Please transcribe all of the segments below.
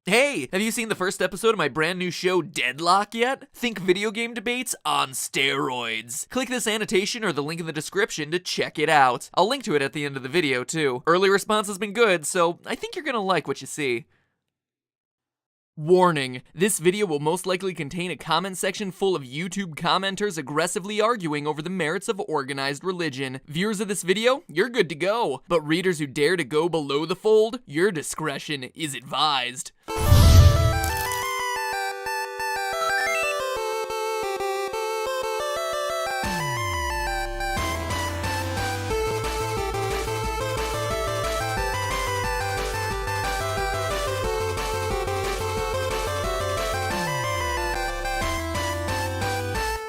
Hey, have you seen the first episode of my brand new show Deadlock yet? Think video game debates on steroids. Click this annotation or the link in the description to check it out. I'll link to it at the end of the video too. Early response has been good, so I think you're gonna like what you see. Warning, this video will most likely contain a comment section full of YouTube commenters aggressively arguing over the merits of organized religion. Viewers of this video, you're good to go. But readers who dare to go below the fold, your discretion is advised.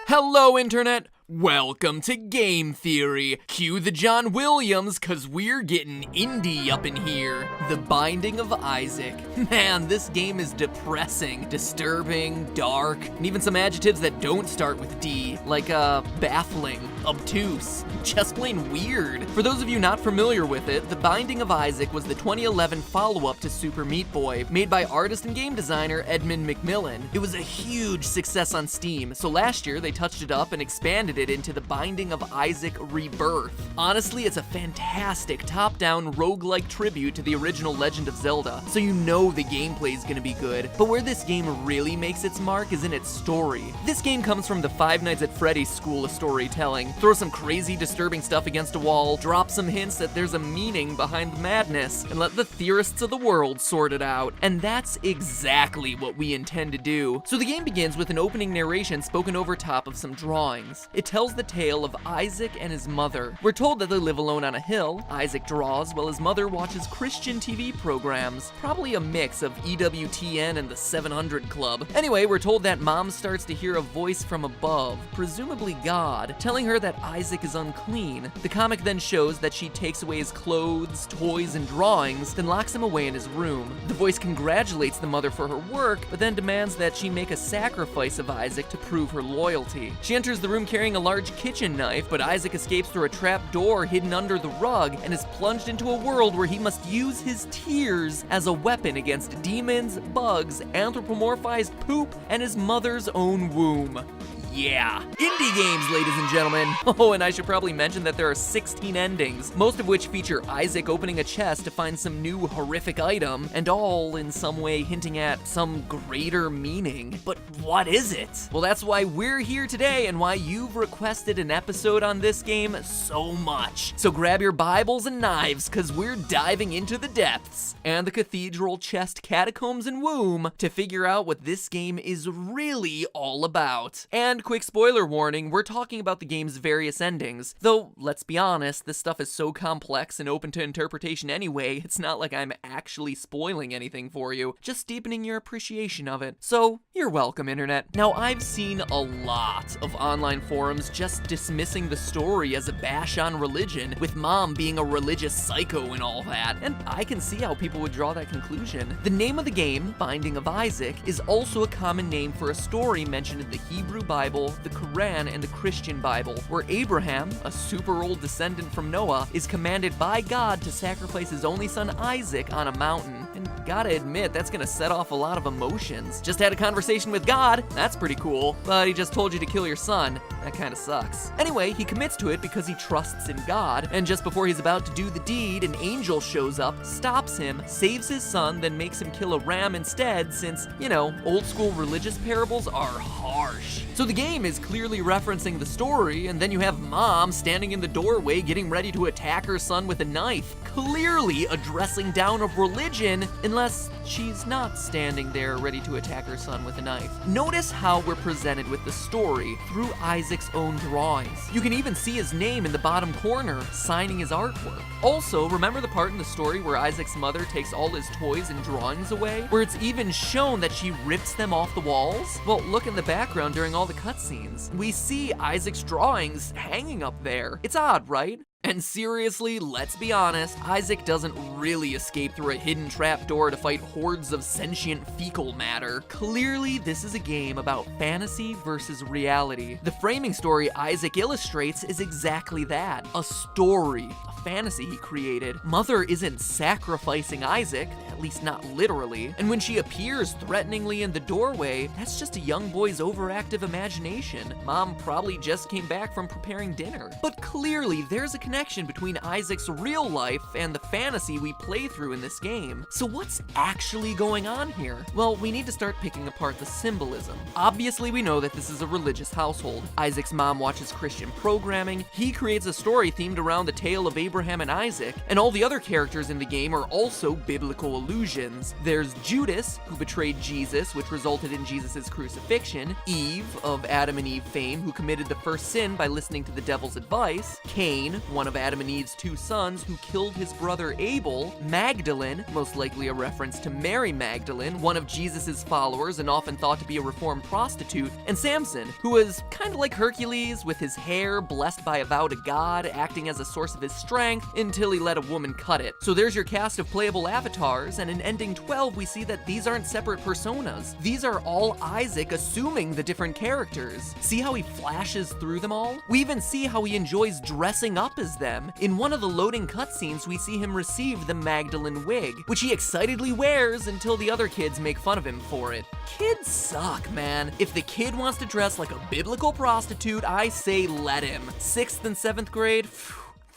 Hello, Internet! Welcome to Game Theory. Cue the John Williams, cause we're getting indie up in here. The Binding of Isaac. Man, this game is depressing, disturbing, dark, and even some adjectives that don't start with D, like baffling, obtuse, just plain weird. For those of you not familiar with it, The Binding of Isaac was the 2011 follow-up to Super Meat Boy, made by artist and game designer Edmund McMillan. It was a huge success on Steam, so last year they touched it up and expanded it into The Binding of Isaac Rebirth. Honestly, it's a fantastic top-down roguelike tribute to the original Legend of Zelda, so you know the gameplay is gonna be good. But where this game really makes its mark is in its story. This game comes from the Five Nights at Freddy's school of storytelling. Throw some crazy, disturbing stuff against a wall, drop some hints that there's a meaning behind the madness, and let the theorists of the world sort it out. And that's exactly what we intend to do. So the game begins with an opening narration spoken over top of some drawings. It tells the tale of Isaac and his mother. We're told that they live alone on a hill. Isaac draws while his mother watches Christian TV programs, probably a mix of EWTN and the 700 Club. Anyway, we're told that mom starts to hear a voice from above, presumably God, telling her that Isaac is unclean. The comic then shows that she takes away his clothes, toys, and drawings, then locks him away in his room. The voice congratulates the mother for her work, but then demands that she make a sacrifice of Isaac to prove her loyalty. She enters the room carrying a large kitchen knife, but Isaac escapes through a trap door hidden under the rug and is plunged into a world where he must use his tears as a weapon against demons, bugs, anthropomorphized poop, and his mother's own womb. Yeah. Indie games, ladies and gentlemen. Oh, and I should probably mention that there are 16 endings, most of which feature Isaac opening a chest to find some new horrific item, and all in some way hinting at some greater meaning. But what is it? Well, that's why we're here today and why you've requested an episode on this game so much. So grab your Bibles and knives, cause we're diving into the depths and the cathedral, chest, catacombs, and womb to figure out what this game is really all about. And quick spoiler warning, we're talking about the game's various endings. Though, let's be honest, this stuff is so complex and open to interpretation anyway, it's not like I'm actually spoiling anything for you, just deepening your appreciation of it. So, you're welcome, Internet. Now, I've seen a lot of online forums just dismissing the story as a bash on religion, with mom being a religious psycho and all that, and I can see how people would draw that conclusion. The name of the game, Binding of Isaac, is also a common name for a story mentioned in the Hebrew Bible, the Quran, and the Christian Bible, where Abraham, a super old descendant from Noah, is commanded by God to sacrifice his only son Isaac on a mountain. And gotta admit, that's gonna set off a lot of emotions. Just had a conversation with God, that's pretty cool, but he just told you to kill your son. That kinda sucks. Anyway, he commits to it because he trusts in God, and just before he's about to do the deed, an angel shows up, stops him, saves his son, then makes him kill a ram instead since, you know, old school religious parables are harsh. So the game is clearly referencing the story, and then you have mom standing in the doorway getting ready to attack her son with a knife, clearly addressing down of religion, unless she's not standing there ready to attack her son with a knife. Notice how we're presented with the story through Isaac's own drawings. You can even see his name in the bottom corner, signing his artwork. Also, remember the part in the story where Isaac's mother takes all his toys and drawings away? Where it's even shown that she rips them off the walls? Well, look in the background during all the cutscenes. We see Isaac's drawings hanging up there. It's odd, right? And seriously, let's be honest, Isaac doesn't really escape through a hidden trapdoor to fight hordes of sentient fecal matter. Clearly, this is a game about fantasy versus reality. The framing story Isaac illustrates is exactly that, a story, a fantasy he created. Mother isn't sacrificing Isaac, at at least not literally. And when she appears threateningly in the doorway, that's just a young boy's overactive imagination. Mom probably just came back from preparing dinner. But clearly, there's a connection between Isaac's real life and the fantasy we play through in this game. So what's actually going on here? Well, we need to start picking apart the symbolism. Obviously, we know that this is a religious household. Isaac's mom watches Christian programming, he creates a story themed around the tale of Abraham and Isaac, and all the other characters in the game are also biblical allusions. There's Judas, who betrayed Jesus, which resulted in Jesus' crucifixion, Eve, of Adam and Eve fame, who committed the first sin by listening to the devil's advice, Cain, one of Adam and Eve's two sons, who killed his brother Abel, Magdalene, most likely a reference to Mary Magdalene, one of Jesus' followers and often thought to be a reformed prostitute, and Samson, who was kind of like Hercules, with his hair blessed by a vow to God, acting as a source of his strength until he let a woman cut it. So there's your cast of playable avatars, and in Ending 12 we see that these aren't separate personas. These are all Isaac assuming the different characters. See how he flashes through them all? We even see how he enjoys dressing up as them. In one of the loading cutscenes, we see him receive the Magdalene wig, which he excitedly wears until the other kids make fun of him for it. Kids suck, man. If the kid wants to dress like a biblical prostitute, I say let him. 6th and 7th grade,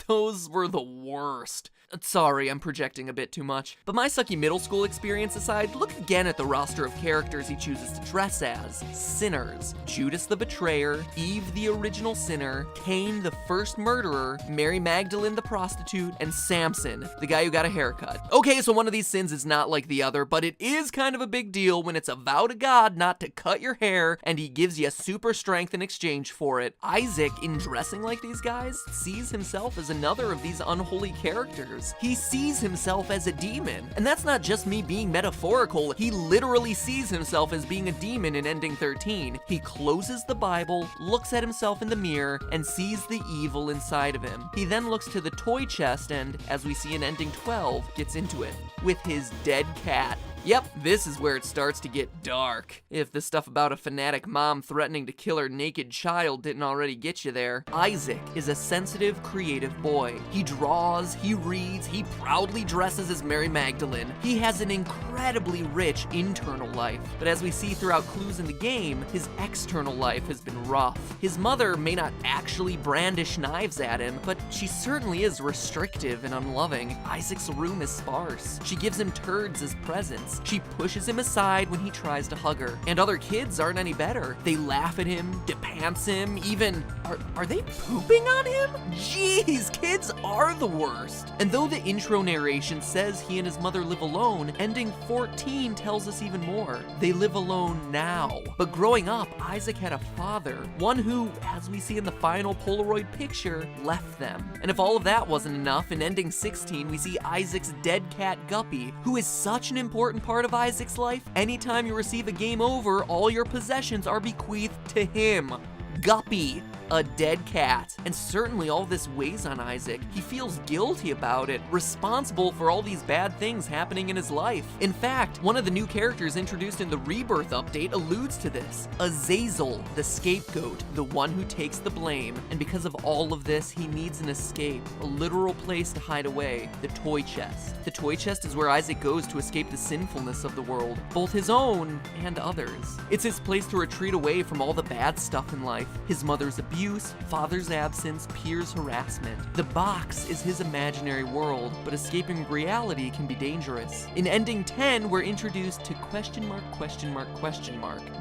those were the worst. Sorry, I'm projecting a bit too much. But my sucky middle school experience aside, look again at the roster of characters he chooses to dress as. Sinners. Judas the betrayer, Eve the original sinner, Cain the first murderer, Mary Magdalene the prostitute, and Samson, the guy who got a haircut. Okay, so one of these sins is not like the other, but it is kind of a big deal when it's a vow to God not to cut your hair, and he gives you super strength in exchange for it. Isaac, in dressing like these guys, sees himself as another of these unholy characters. He sees himself as a demon. And that's not just me being metaphorical, he literally sees himself as being a demon in Ending 13. He closes the Bible, looks at himself in the mirror, and sees the evil inside of him. He then looks to the toy chest and, as we see in Ending 12, gets into it with his dead cat. Yep, this is where it starts to get dark. If the stuff about a fanatic mom threatening to kill her naked child didn't already get you there. Isaac is a sensitive, creative boy. He draws, he reads, he proudly dresses as Mary Magdalene. He has an incredibly rich internal life. But as we see throughout clues in the game, his external life has been rough. His mother may not actually brandish knives at him, but she certainly is restrictive and unloving. Isaac's room is sparse. She gives him turds as presents. She pushes him aside when he tries to hug her. And other kids aren't any better. They laugh at him, depants him, even... Are they pooping on him? Jeez, kids are the worst. And though the intro narration says he and his mother live alone, Ending 14 tells us even more. They live alone now. But growing up, Isaac had a father, one who, as we see in the final Polaroid picture, left them. And if all of that wasn't enough, in Ending 16 we see Isaac's dead cat Guppy, who is such an important part of Isaac's life. Anytime you receive a game over, all your possessions are bequeathed to him. Guppy, a dead cat. And certainly all this weighs on Isaac. He feels guilty about it, responsible for all these bad things happening in his life. In fact, one of the new characters introduced in the Rebirth update alludes to this. Azazel, the scapegoat, the one who takes the blame. And because of all of this, he needs an escape, a literal place to hide away, the toy chest. The toy chest is where Isaac goes to escape the sinfulness of the world, both his own and others. It's his place to retreat away from all the bad stuff in life, his mother's abuse, father's absence, peers' harassment. The box is his imaginary world, but escaping reality can be dangerous. In Ending 10, we're introduced to ...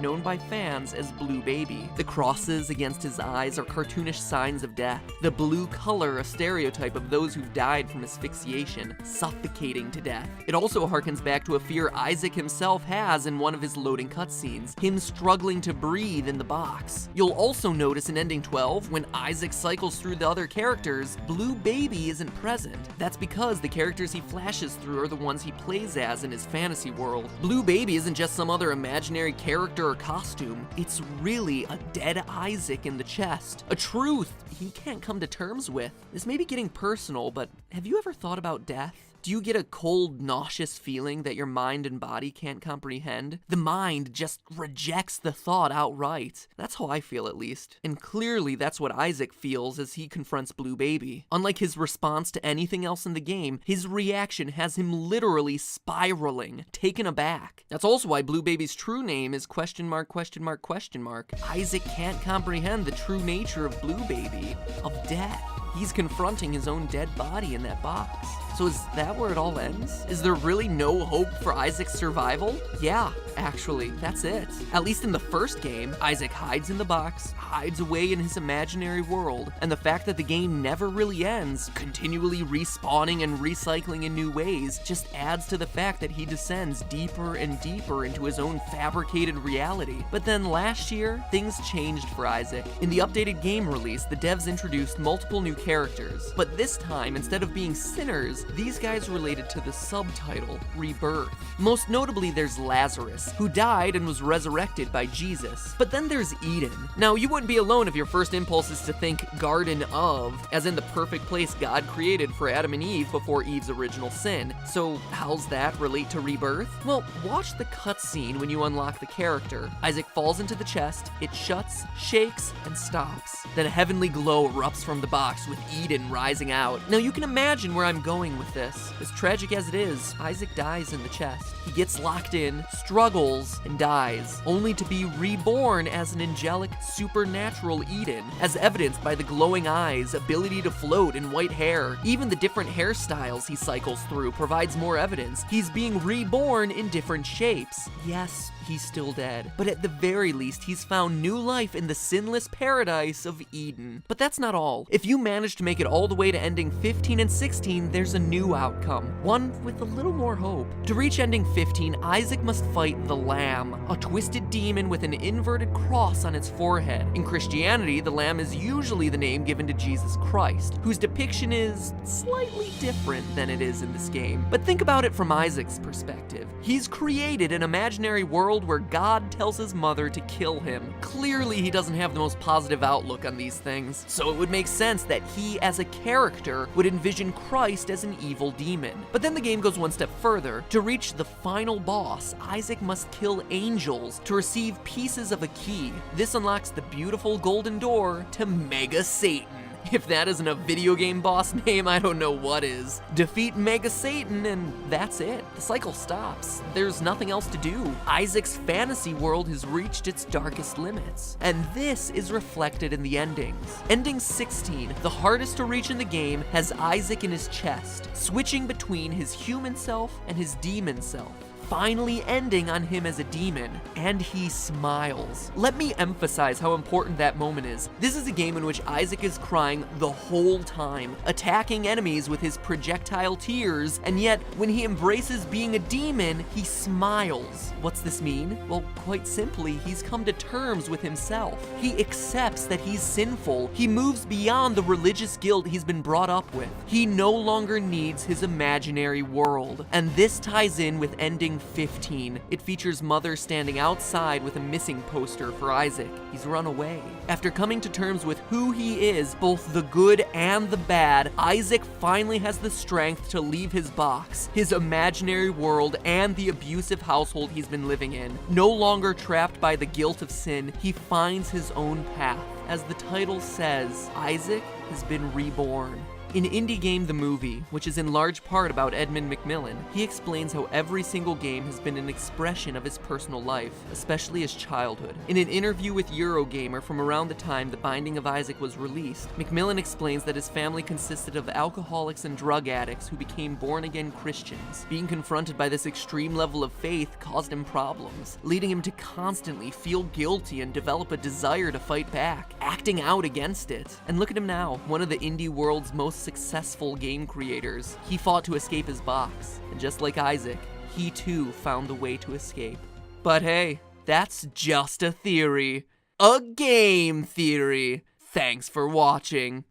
known by fans as Blue Baby. The crosses against his eyes are cartoonish signs of death. The blue color, a stereotype of those who've died from asphyxiation, suffocating to death. It also harkens back to a fear Isaac himself has in one of his loading cutscenes, him struggling to breathe in the box. You'll also notice in Ending 12, when Isaac cycles through the other characters, Blue Baby isn't present. That's because the characters he flashes through are the ones he plays as in his fantasy world. Blue Baby isn't just some other imaginary character or costume, it's really a dead Isaac in the chest. A truth he can't come to terms with. This may be getting personal, but have you ever thought about death? Do you get a cold, nauseous feeling that your mind and body can't comprehend? The mind just rejects the thought outright. That's how I feel, at least. And clearly that's what Isaac feels as he confronts Blue Baby. Unlike his response to anything else in the game, his reaction has him literally spiraling, taken aback. That's also why Blue Baby's true name is question mark, question mark, question mark. Isaac can't comprehend the true nature of Blue Baby, of death. He's confronting his own dead body in that box. So is that where it all ends? Is there really no hope for Isaac's survival? Yeah, actually, that's it. At least in the first game, Isaac hides in the box, hides away in his imaginary world, and the fact that the game never really ends, continually respawning and recycling in new ways, just adds to the fact that he descends deeper and deeper into his own fabricated reality. But then last year, things changed for Isaac. In the updated game release, the devs introduced multiple new characters, but this time, instead of being sinners, these guys related to the subtitle, Rebirth. Most notably, there's Lazarus, who died and was resurrected by Jesus. But then there's Eden. Now, you wouldn't be alone if your first impulse is to think Garden of, as in the perfect place God created for Adam and Eve before Eve's original sin. So how's that relate to Rebirth? Well, watch the cutscene when you unlock the character. Isaac falls into the chest, it shuts, shakes, and stops. Then a heavenly glow erupts from the box with Eden rising out. Now you can imagine where I'm going with this. As tragic as it is, Isaac dies in the chest. He gets locked in, struggles, and dies, only to be reborn as an angelic, supernatural Eden, as evidenced by the glowing eyes, ability to float, and white hair. Even the different hairstyles he cycles through provides more evidence. He's being reborn in different shapes. Yes, he's still dead, but at the very least, he's found new life in the sinless paradise of Eden. But that's not all. If you manage to make it all the way to ending 15 and 16, there's a new outcome, one with a little more hope. To reach ending 15, Isaac must fight the Lamb, a twisted demon with an inverted cross on its forehead. In Christianity, the Lamb is usually the name given to Jesus Christ, whose depiction is slightly different than it is in this game. But think about it from Isaac's perspective. He's created an imaginary world where God tells his mother to kill him. Clearly, he doesn't have the most positive outlook on these things, so it would make sense that he, as a character, would envision Christ as an evil demon. But then the game goes one step further. To reach the final boss, Isaac must kill angels to receive pieces of a key. This unlocks the beautiful golden door to Mega Satan. If that isn't a video game boss name, I don't know what is. Defeat Mega Satan and that's it. The cycle stops. There's nothing else to do. Isaac's fantasy world has reached its darkest limits. And this is reflected in the endings. Ending 16, the hardest to reach in the game, has Isaac in his chest, switching between his human self and his demon self, finally ending on him as a demon, and he smiles. Let me emphasize how important that moment is. This is a game in which Isaac is crying the whole time, attacking enemies with his projectile tears, and yet when he embraces being a demon, he smiles. What's this mean? Well, quite simply, he's come to terms with himself. He accepts that he's sinful. He moves beyond the religious guilt he's been brought up with. He no longer needs his imaginary world. And this ties in with ending 15. It features Mother standing outside with a missing poster for Isaac. He's run away. After coming to terms with who he is, both the good and the bad, Isaac finally has the strength to leave his box, his imaginary world, and the abusive household he's been living in. No longer trapped by the guilt of sin, he finds his own path. As the title says, Isaac has been reborn. In Indie Game The Movie, which is in large part about Edmund Macmillan, he explains how every single game has been an expression of his personal life, especially his childhood. In an interview with Eurogamer from around the time The Binding of Isaac was released, Macmillan explains that his family consisted of alcoholics and drug addicts who became born-again Christians. Being confronted by this extreme level of faith caused him problems, leading him to constantly feel guilty and develop a desire to fight back, acting out against it. And look at him now, one of the indie world's most successful game creators. He fought to escape his box, and just like Isaac, he too found the way to escape. But hey, that's just a theory. A game theory. Thanks for watching.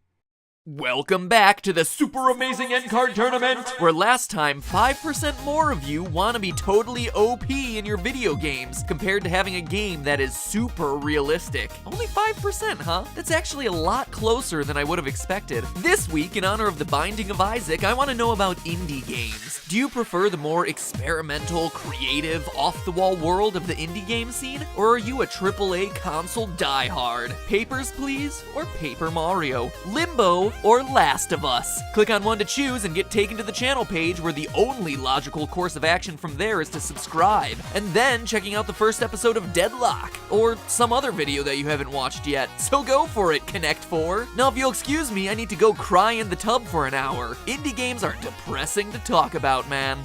Welcome back to the Super Amazing End Card Tournament, where last time 5% more of you want to be totally OP in your video games compared to having a game that is super realistic. Only 5%, huh? That's actually a lot closer than I would have expected. This week, in honor of the Binding of Isaac, I want to know about indie games. Do you prefer the more experimental, creative, off-the-wall world of the indie game scene? Or are you a AAA console diehard? Papers, Please or Paper Mario? Limbo or Last of Us? Click on one to choose and get taken to the channel page, where the only logical course of action from there is to subscribe, and then checking out the first episode of Deadlock, or some other video that you haven't watched yet. So go for it, Connect 4. Now if you'll excuse me, I need to go cry in the tub for an hour. Indie games are depressing to talk about, man.